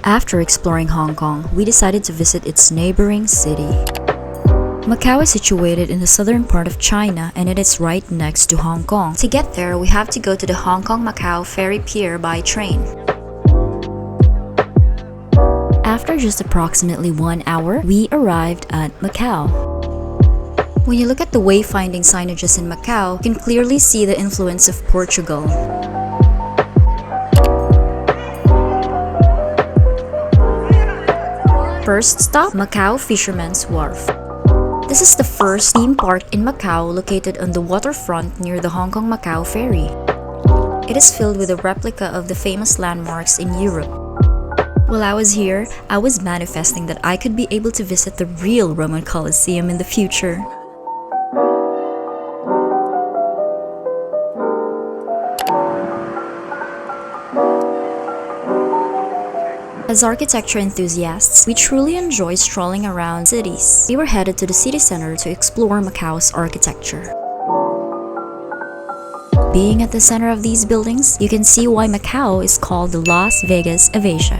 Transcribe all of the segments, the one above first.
After exploring Hong Kong, we decided to visit its neighboring city. Macau is situated in the southern part of China and it is right next to Hong Kong. To get there, we have to go to the Hong Kong-Macau ferry pier by train. After just approximately 1 hour, we arrived at Macau. When you look at the wayfinding signages in Macau, you can clearly see the influence of Portugal. First stop, Macau Fishermans Wharf. This is the first theme park in Macau located on the waterfront near the Hong Kong-Macau ferry. It is filled with a replica of the famous landmarks in Europe. While I was here, I was manifesting that I could be able to visit the real Roman Colosseum in the future. As architecture enthusiasts, we truly enjoy strolling around cities. We were headed to the city center to explore Macau's architecture. Being at the center of these buildings, you can see why Macau is called the Las Vegas of Asia.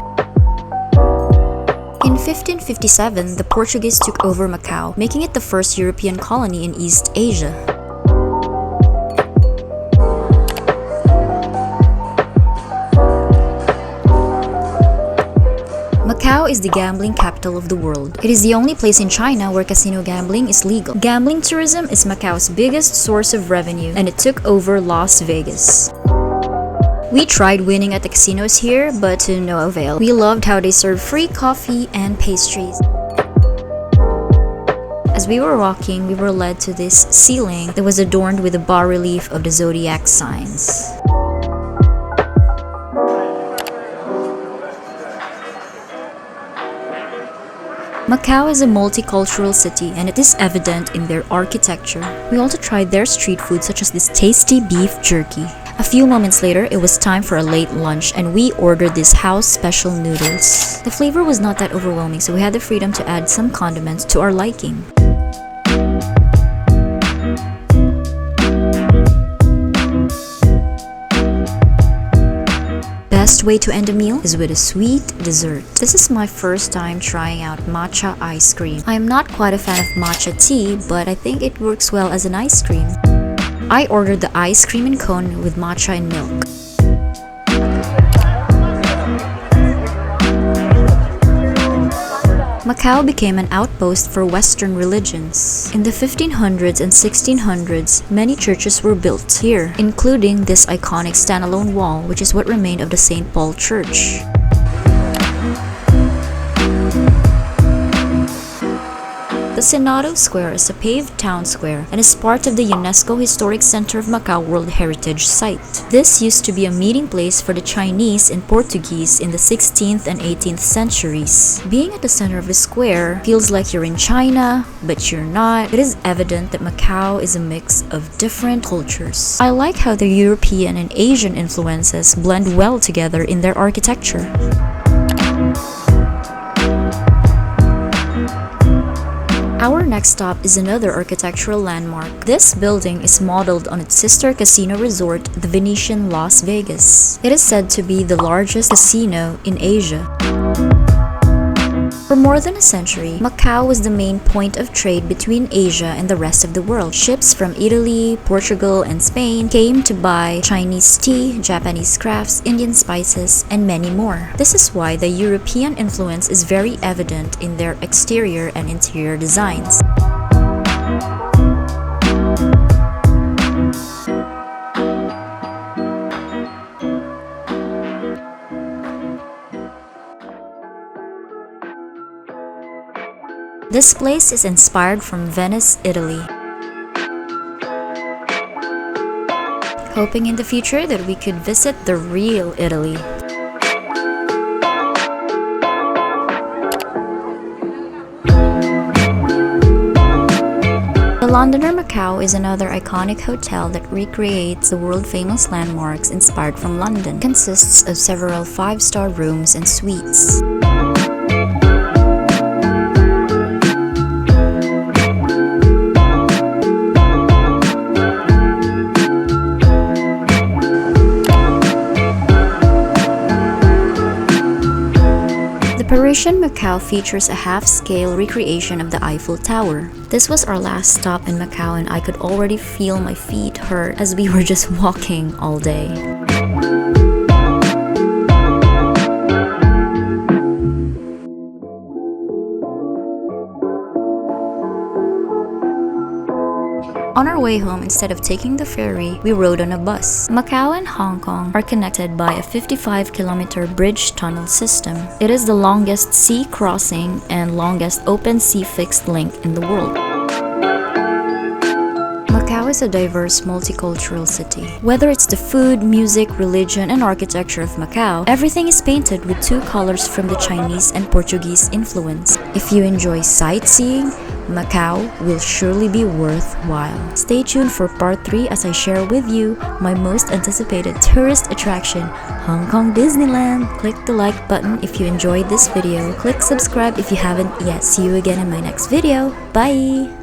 In 1557, the Portuguese took over Macau, making it the first European colony in East Asia. Macau is the gambling capital of the world. It is the only place in China where casino gambling is legal. Gambling tourism is Macau's biggest source of revenue, and it took over Las Vegas. We tried winning at the casinos here, but to no avail. We loved how they served free coffee and pastries. As we were walking, we were led to this ceiling that was adorned with a bas-relief of the zodiac signs. Macau is a multicultural city and it is evident in their architecture. We also tried their street food such as this tasty beef jerky. A few moments later, it was time for a late lunch and we ordered this house special noodles. The flavor was not that overwhelming, so we had the freedom to add some condiments to our liking. Best way to end a meal is with a sweet dessert. This is my first time trying out matcha ice cream. I am not quite a fan of matcha tea, but I think it works well as an ice cream. I ordered the ice cream in cone with matcha and milk. Macau became an outpost for Western religions. In the 1500s and 1600s, many churches were built here, including this iconic standalone wall, which is what remained of the St. Paul Church. The Sono Square is a paved town square and is part of the UNESCO Historic Center of Macau World Heritage Site. This used to be a meeting place for the Chinese and Portuguese in the 16th and 18th centuries. Being at the center of the square feels like you're in China, but you're not. It is evident that Macau is a mix of different cultures. I like how the European and Asian influences blend well together in their architecture. Our next stop is another architectural landmark. This building is modeled on its sister casino resort, the Venetian Las Vegas. It is said to be the largest casino in Asia. For more than a century, Macau was the main point of trade between Asia and the rest of the world. Ships from Italy, Portugal, and Spain came to buy Chinese tea, Japanese crafts, Indian spices, and many more. This is why the European influence is very evident in their exterior and interior designs. This place is inspired from Venice, Italy. Hoping in the future that we could visit the real Italy. The Londoner Macau is another iconic hotel that recreates the world-famous landmarks inspired from London. It consists of several 5-star rooms and suites. Parisian Macau features a half-scale recreation of the Eiffel Tower. This was our last stop in Macau and I could already feel my feet hurt as we were just walking all day. On our way home, instead of taking the ferry, we rode on a bus. Macau and Hong Kong are connected by a 55-kilometer bridge tunnel system. It is the longest sea crossing and longest open sea fixed link in the world. Macau is a diverse, multicultural city. Whether it's the food, music, religion, and architecture of Macau, everything is painted with two colors from the Chinese and Portuguese influence. If you enjoy sightseeing, Macau will surely be worthwhile. Stay tuned for part 3 as I share with you my most anticipated tourist attraction, Hong Kong Disneyland. Click the like button if you enjoyed this video. Click subscribe if you haven't yet. See you again in my next video. Bye!